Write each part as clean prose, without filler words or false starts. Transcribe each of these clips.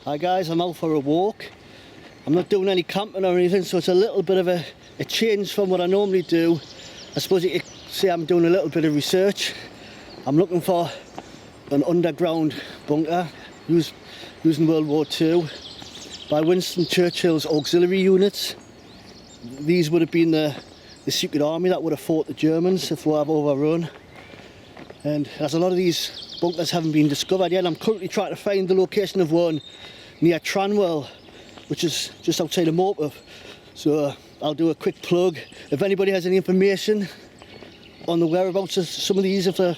Hi guys, I'm out for a walk. I'm not doing any camping or anything, so it's a little bit of a change from what I normally do. I suppose you could say I'm doing a little bit of research. I'm looking for an underground bunker using World War II by Winston Churchills Auxiliary Units. These would have been the secret army that would have fought the Germans if we have overrun. And as a lot of these bunkers haven't been discovered yet, I'm currently trying to find the location of one near Tranwell, which is just outside of Morpeth. So I'll do a quick plug. If anybody has any information on the whereabouts of some of these, if they're,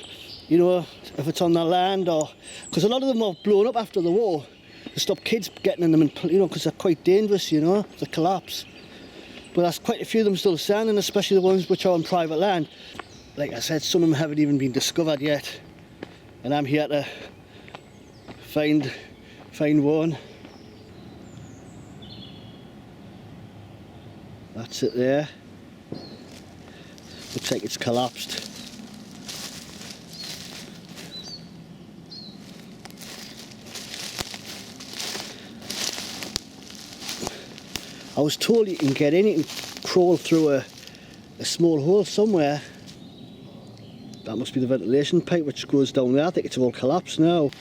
you know, if it's on their land, or because a lot of them were blown up after the war to stop kids getting in them, and you know, because they're quite dangerous, you know, to collapse. But there's quite a few of them still standing, especially the ones which are on private land. Like I said, some of them haven't even been discovered yet, and I'm here to find one. That's it there. Looks like it's collapsed. I was told you can get in, you can crawl through a small hole somewhere. That must be the ventilation pipe which goes down there. I think it's all collapsed now.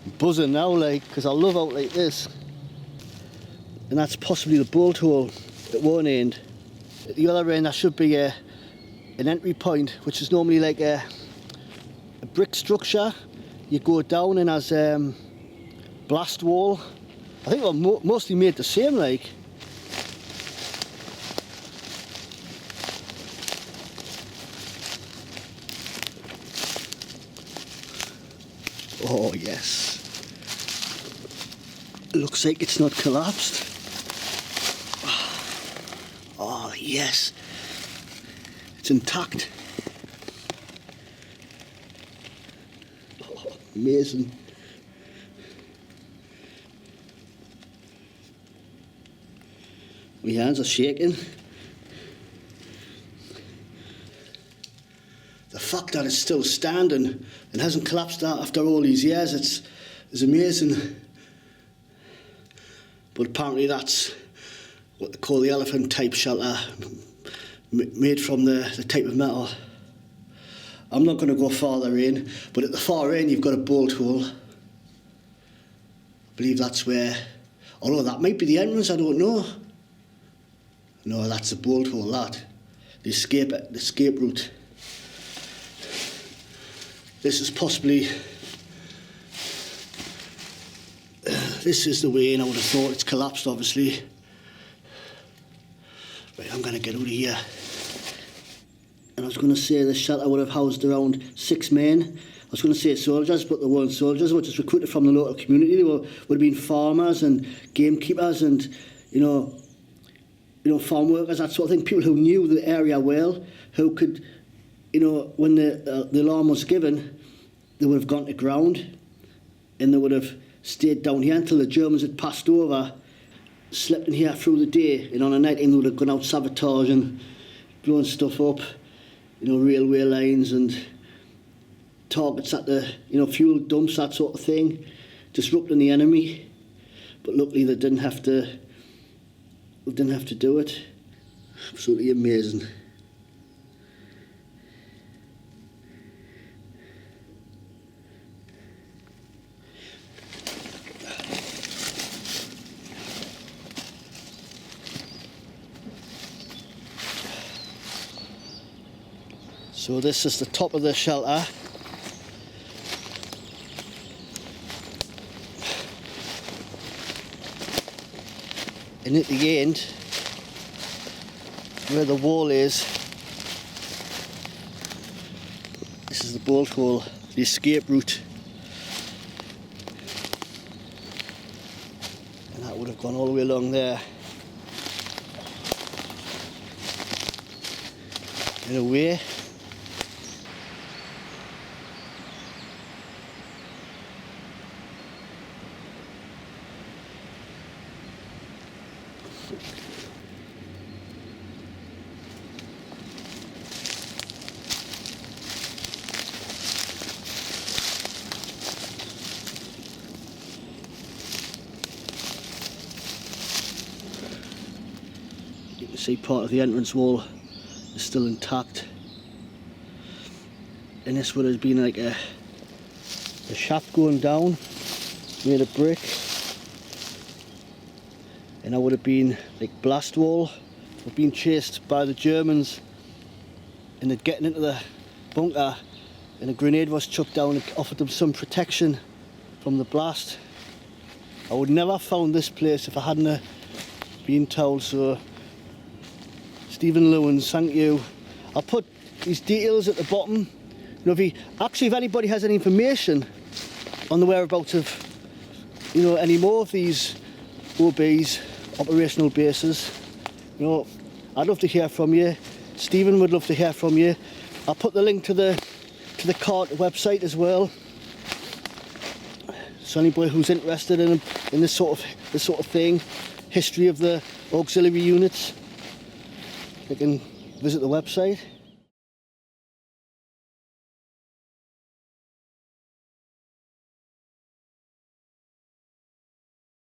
I'm buzzing now, like, because I love out like this. And that's possibly the bolt hole at one end. At the other end there should be an entry point, which is normally like a brick structure. You go down and there's blast wall. I think they're mostly made the same, like. Oh yes. Looks like it's not collapsed. Oh yes. It's intact. Oh, amazing. My hands are shaking. The fact that it's still standing and hasn't collapsed out after all these years, it's amazing. But apparently that's what they call the elephant type shelter, made from the type of metal. I'm not going to go farther in, but at the far end you've got a bolt hole. I believe that's where, although that might be the entrance, I don't know. No, that's the bolt hole, that. The escape route. This is possibly, this is the way in. I would have thought. It's collapsed, obviously. Right, I'm going to get out of here. And I was going to say the shelter would have housed around 6 men. I was going to say soldiers, but they weren't soldiers. They were just recruited from the local community. They would have been farmers and gamekeepers and, you know, farm workers, that sort of thing. People who knew the area well, who could, you know, when the alarm was given, they would have gone to ground and they would have stayed down here until the Germans had passed over, slept in here through the day, and on a night they would have gone out sabotaging, blowing stuff up, you know, railway lines and targets at the, you know, fuel dumps, that sort of thing, disrupting the enemy. But luckily they didn't have to do it. Absolutely amazing. So this is the top of the shelter. And at the end, where the wall is, this is the bolt hole, the escape route. And that would have gone all the way along there. In a way. see part of the entrance wall is still intact. And this would have been like a shaft going down, made of brick. And that would have been like blast wall. We're being chased by the Germans and they're getting into the bunker and a grenade was chucked down and offered them some protection from the blast. I would never have found this place if I hadn't been told. So Stephen Lewins, thank you. I'll put these details at the bottom. You know, if anybody has any information on the whereabouts of, you know, any more of these OBs, operational bases, you know, I'd love to hear from you. Stephen would love to hear from you. I'll put the link to the Carter website as well. So anybody who's interested in this sort of thing, history of the auxiliary units, they can visit the website.